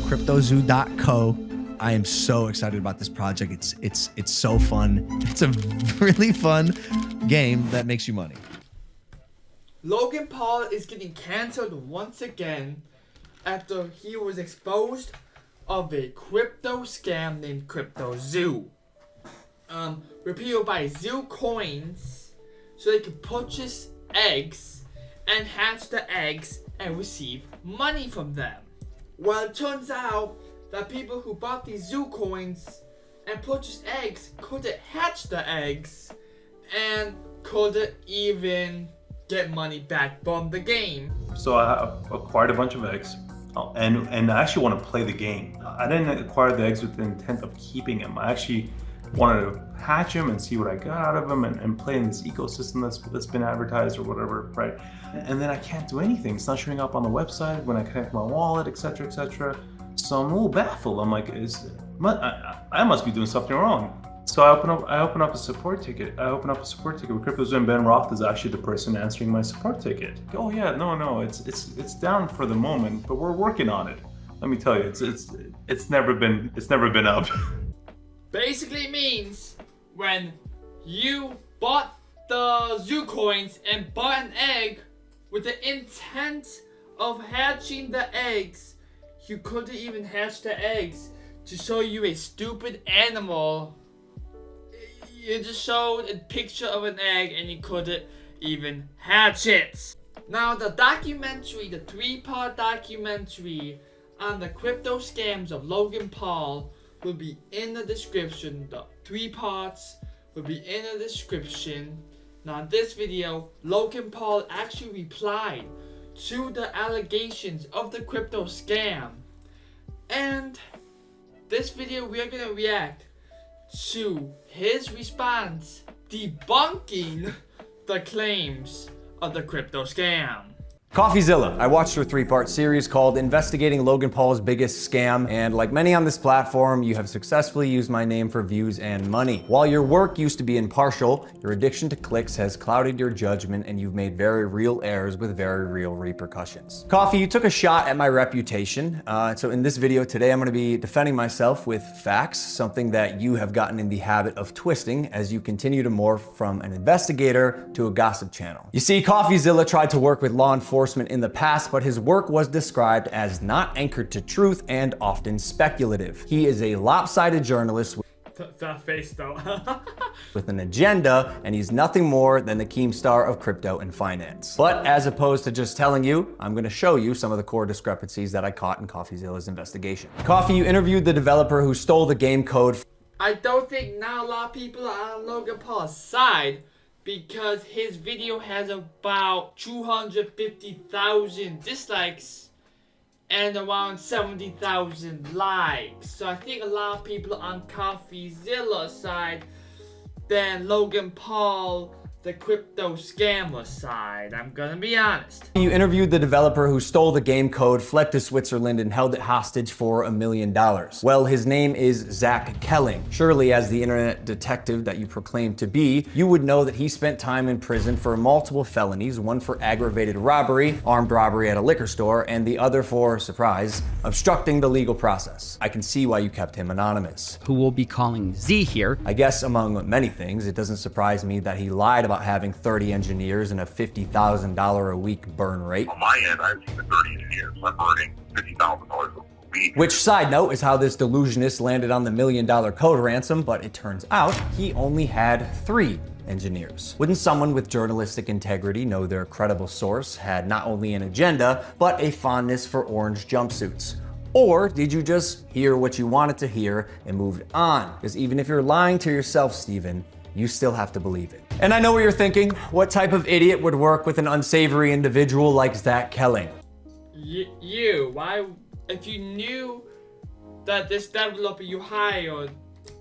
CryptoZoo.co. I am so excited about this project. It's so fun. It's a really fun game that makes you money. Logan Paul is getting cancelled once again after he was exposed of a crypto scam named CryptoZoo. Where people buy zoo coins so they can purchase eggs and hatch the eggs and receive money from them. Well, it turns out that people who bought these zoo coins and purchased eggs couldn't hatch the eggs and couldn't even get money back from the game. So I acquired a bunch of eggs, and I actually want to play the game. I didn't acquire the eggs with the intent of keeping them. I actually wanted to hatch them and see what I got out of them and play in this ecosystem that's been advertised or whatever, right? And then I can't do anything. It's not showing up on the website when I connect my wallet, etc., etc. So I'm a little baffled. I'm like, I must be doing something wrong. So I open up a support ticket. with CryptoZoo, and Ben Roth is actually the person answering my support ticket. Oh yeah, no, it's down for the moment, but we're working on it. Let me tell you, it's never been up. Basically means when you bought the zoo coins and bought an egg with the intent of hatching the eggs, you couldn't even hatch the eggs to show you a stupid animal. You just showed a picture of an egg and you couldn't even hatch it. Now the documentary, the 3-part documentary on the crypto scams of Logan Paul will be in the description. The 3 parts will be in the description. Now in this video, Logan Paul actually replied to the allegations of the crypto scam. And this video we are gonna react to his response debunking the claims of the crypto scam. Coffeezilla. I watched her 3-part series called Investigating Logan Paul's Biggest Scam, and like many on this platform, you have successfully used my name for views and money. While your work used to be impartial, your addiction to clicks has clouded your judgment and you've made very real errors with very real repercussions. Coffee, you took a shot at my reputation, so in this video today I'm going to be defending myself with facts, something that you have gotten in the habit of twisting as you continue to morph from an investigator to a gossip channel. You see, Coffeezilla tried to work with law enforcement in the past, but his work was described as not anchored to truth and often speculative. He is a lopsided journalist That face though. with an agenda, and he's nothing more than the Keemstar of crypto and finance. But as opposed to just telling you, I'm going to show you some of the core discrepancies that I caught in Coffeezilla's investigation. Coffee, you interviewed the developer who stole the game code. I don't think now a lot of people are on Logan Paul's side, because his video has about 250,000 dislikes and around 70,000 likes. So I think a lot of people are on Coffeezilla's side than Logan Paul, the crypto scammer side. I'm gonna be honest. You interviewed the developer who stole the game code, fled to Switzerland, and held it hostage for $1 million. Well, his name is Zach Kelling. Surely, as the internet detective that you proclaim to be, you would know that he spent time in prison for multiple felonies, one for aggravated robbery, armed robbery at a liquor store, and the other for, surprise, obstructing the legal process. I can see why you kept him anonymous. Who we'll be calling Z here. I guess among many things, it doesn't surprise me that he lied about having 30 engineers and a $50,000 a week burn rate. On my end, I have 30 engineers. I'm burning $50,000 a week. Which, side note, is how this delusionist landed on the $1 million code ransom, but it turns out he only had 3 engineers. Wouldn't someone with journalistic integrity know their credible source had not only an agenda, but a fondness for orange jumpsuits? Or did you just hear what you wanted to hear and moved on? Because even if you're lying to yourself, Steven, you still have to believe it. And I know what you're thinking. What type of idiot would work with an unsavory individual like Zach Kelling? Why, if you knew that this developer you hired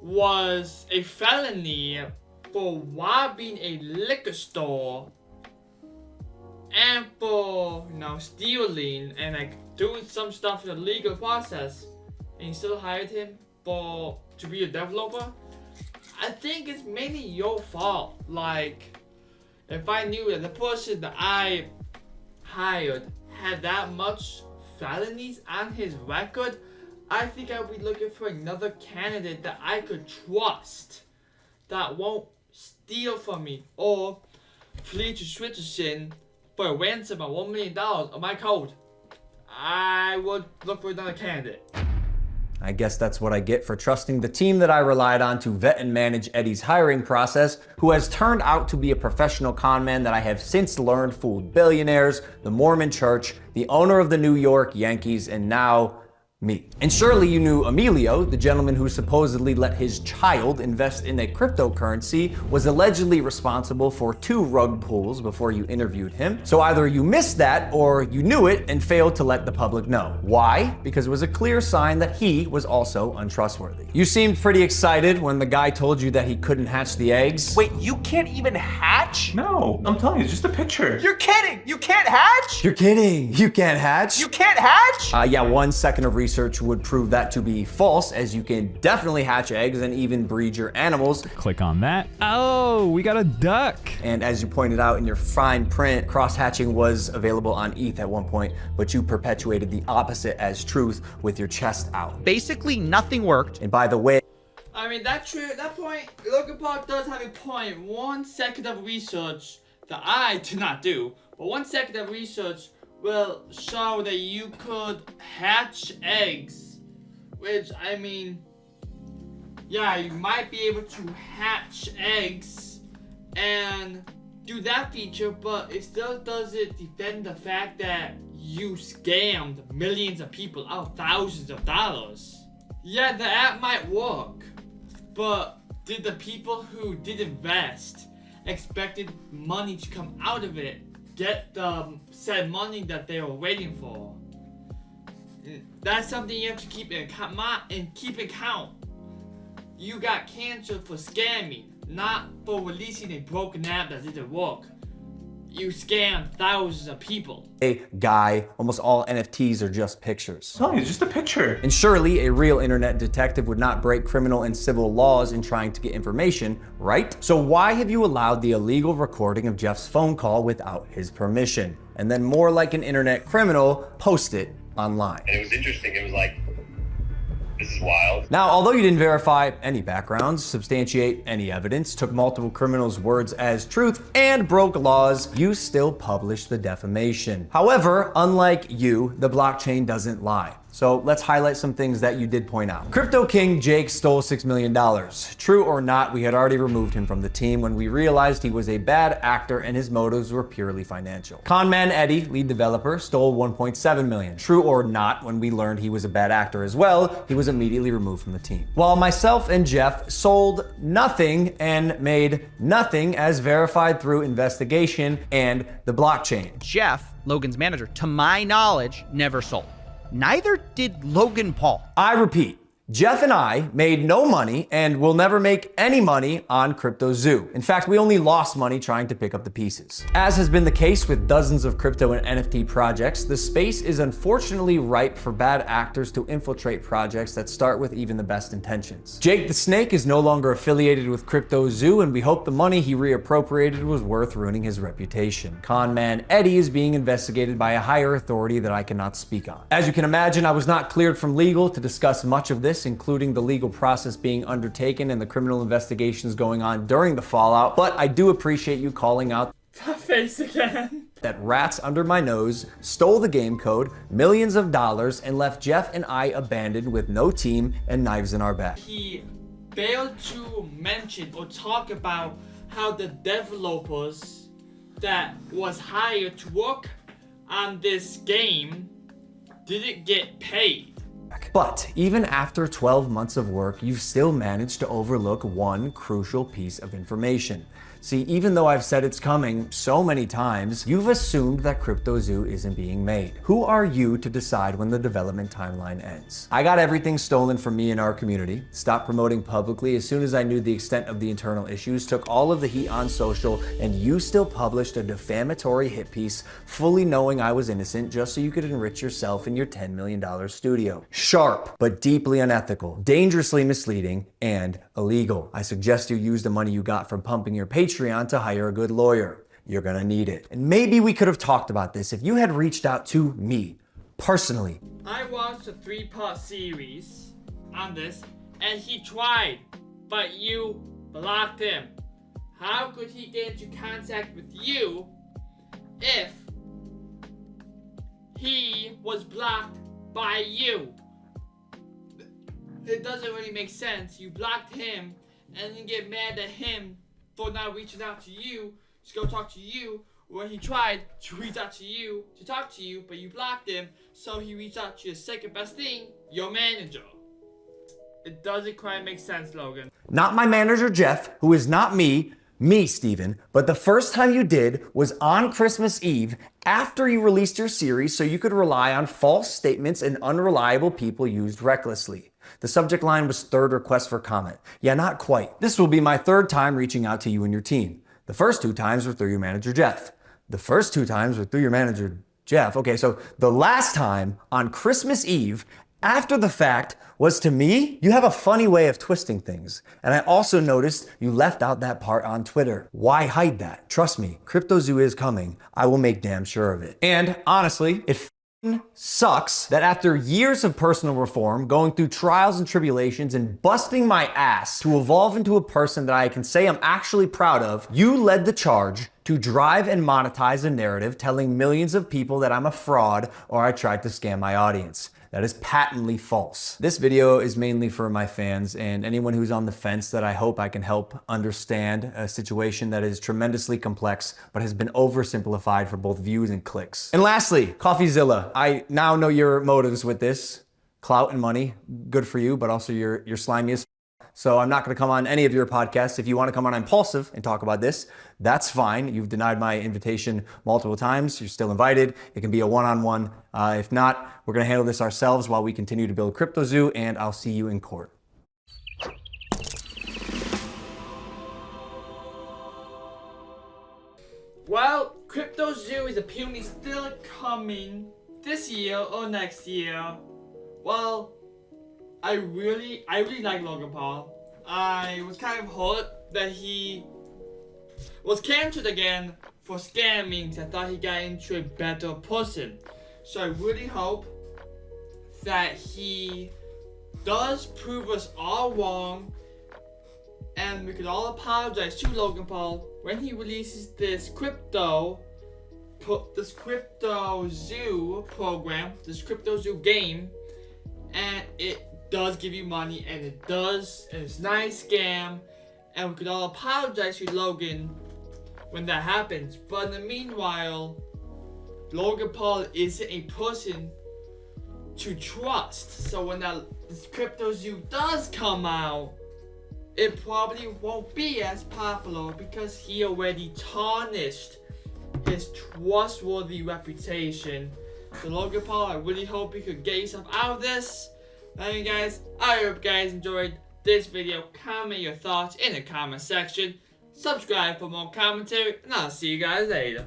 was a felony for robbing a liquor store and for, stealing and like doing some stuff in the legal process, and you still hired him to be a developer, I think it's mainly your fault. Like, if I knew that the person that I hired had that much felonies on his record, I think I'll be looking for another candidate that I could trust, that won't steal from me or flee to Switzerland for a ransom of $1 million of my code. I would look for another candidate. I guess that's what I get for trusting the team that I relied on to vet and manage Eddie's hiring process, who has turned out to be a professional con man that I have since learned fooled billionaires, the Mormon Church, the owner of the New York Yankees, and now me. And surely you knew Emilio, the gentleman who supposedly let his child invest in a cryptocurrency, was allegedly responsible for 2 rug pulls before you interviewed him. So either you missed that or you knew it and failed to let the public know. Why? Because it was a clear sign that he was also untrustworthy. You seemed pretty excited when the guy told you that he couldn't hatch the eggs. Wait, you can't even hatch? No, I'm telling you, it's just a picture. You're kidding! You can't hatch? You're kidding. You can't hatch? You can't hatch? Yeah, 1 second of research would prove that to be false, as you can definitely hatch eggs and even breed your animals. Click on that. Oh, we got a duck. And as you pointed out in your fine print, cross-hatching was available on ETH at one point, but you perpetuated the opposite as truth with your chest out. Basically, nothing worked. And by the way, I mean, that point, Logan Paul does have a point. 1 second of research that I did not do, but 1 second of research will show that you could hatch eggs, which, I mean, yeah, you might be able to hatch eggs and do that feature, but it still doesn't defend the fact that you scammed millions of people out of thousands of dollars. Yeah, the app might work, but did the people who did invest expected money to come out of it get the said money that they were waiting for? That's something you have to keep in count. You got canceled for scamming, not for releasing a broken app that didn't work. You scammed thousands of people. a guy, almost all NFTs are just pictures. I'm telling you, it's just a picture. And surely a real internet detective would not break criminal and civil laws in trying to get information, right? So why have you allowed the illegal recording of Jeff's phone call without his permission? And then more like an internet criminal, post it online. And it was interesting. It was like, this is wild. Now, although you didn't verify any backgrounds, substantiate any evidence, took multiple criminals' words as truth, and broke laws, you still published the defamation. However, unlike you, the blockchain doesn't lie. So let's highlight some things that you did point out. Crypto King Jake stole $6 million. True or not, we had already removed him from the team when we realized he was a bad actor and his motives were purely financial. Conman Eddie, lead developer, stole $1.7 million. True or not, when we learned he was a bad actor as well, he was immediately removed from the team. While myself and Jeff sold nothing and made nothing as verified through investigation and the blockchain. Jeff, Logan's manager, to my knowledge, never sold. Neither did Logan Paul. I repeat, Jeff and I made no money and will never make any money on CryptoZoo. In fact, we only lost money trying to pick up the pieces. As has been the case with dozens of crypto and NFT projects, the space is unfortunately ripe for bad actors to infiltrate projects that start with even the best intentions. Jake the Snake is no longer affiliated with CryptoZoo, and we hope the money he reappropriated was worth ruining his reputation. Conman Eddie is being investigated by a higher authority that I cannot speak on. As you can imagine, I was not cleared from legal to discuss much of this, including the legal process being undertaken and the criminal investigations going on during the fallout, but I do appreciate you calling out That face again. that rats under my nose stole the game code, millions of dollars, and left Jeff and I abandoned with no team and knives in our back. He failed to mention or talk about how the developers that was hired to work on this game didn't get paid. But even after 12 months of work, you've still managed to overlook one crucial piece of information. See, even though I've said it's coming so many times, you've assumed that CryptoZoo isn't being made. Who are you to decide when the development timeline ends? I got everything stolen from me and our community, stopped promoting publicly as soon as I knew the extent of the internal issues, took all of the heat on social, and you still published a defamatory hit piece fully knowing I was innocent just so you could enrich yourself in your $10 million studio. Sharp, but deeply unethical, dangerously misleading, and illegal. I suggest you use the money you got from pumping your Patreon to hire a good lawyer. You're gonna need it. And maybe we could have talked about this if you had reached out to me personally. I watched a 3-part series on this, and he tried, but you blocked him. How could he get into contact with you if he was blocked by you? It doesn't really make sense. You blocked him, and then get mad at him for not reaching out to you to go talk to you, when he tried to reach out to you to talk to you, but you blocked him, so he reached out to your second best thing, your manager. It doesn't quite make sense, Logan. Not my manager, Jeff, who is not me, Steven, but the first time you did was on Christmas Eve after you released your series so you could rely on false statements and unreliable people used recklessly. The subject line was third request for comment. Yeah, not quite. This will be my third time reaching out to you and your team. The first 2 times were through your manager, Jeff. The first 2 times were through your manager, Jeff. Okay, so the last time on Christmas Eve, after the fact, was to me. You have a funny way of twisting things. And I also noticed you left out that part on Twitter. Why hide that? Trust me, CryptoZoo is coming. I will make damn sure of it. And honestly, it sucks that after years of personal reform, going through trials and tribulations, and busting my ass to evolve into a person that I can say I'm actually proud of, you led the charge to drive and monetize a narrative telling millions of people that I'm a fraud or I tried to scam my audience. That is patently false. This video is mainly for my fans and anyone who's on the fence that I hope I can help understand a situation that is tremendously complex but has been oversimplified for both views and clicks. And lastly, Coffeezilla. I now know your motives with this. Clout and money, good for you, but also you're slimy as f. So I'm not gonna come on any of your podcasts. If you wanna come on Impulsive and talk about this, that's fine. You've denied my invitation multiple times. You're still invited. It can be a one-on-one. If not, we're gonna handle this ourselves while we continue to build CryptoZoo, and I'll see you in court. Well, CryptoZoo is apparently still coming this year or next year. Well, I really like Logan Paul. I was kind of hurt that he was cancelled again for scamming. I thought he got into a better person. So I really hope that he does prove us all wrong, and we could all apologize to Logan Paul when he releases this CryptoZoo program, this CryptoZoo game, and it does give you money, and it's a nice scam, and we could all apologize to Logan when that happens. But in the meanwhile, Logan Paul isn't a person to trust. So when this CryptoZoo does come out, it probably won't be as popular because he already tarnished his trustworthy reputation. So Logan Paul, I really hope you could get yourself out of this. Anyway guys, I hope you guys enjoyed this video. Comment your thoughts in the comment section. Subscribe for more commentary, and I'll see you guys later.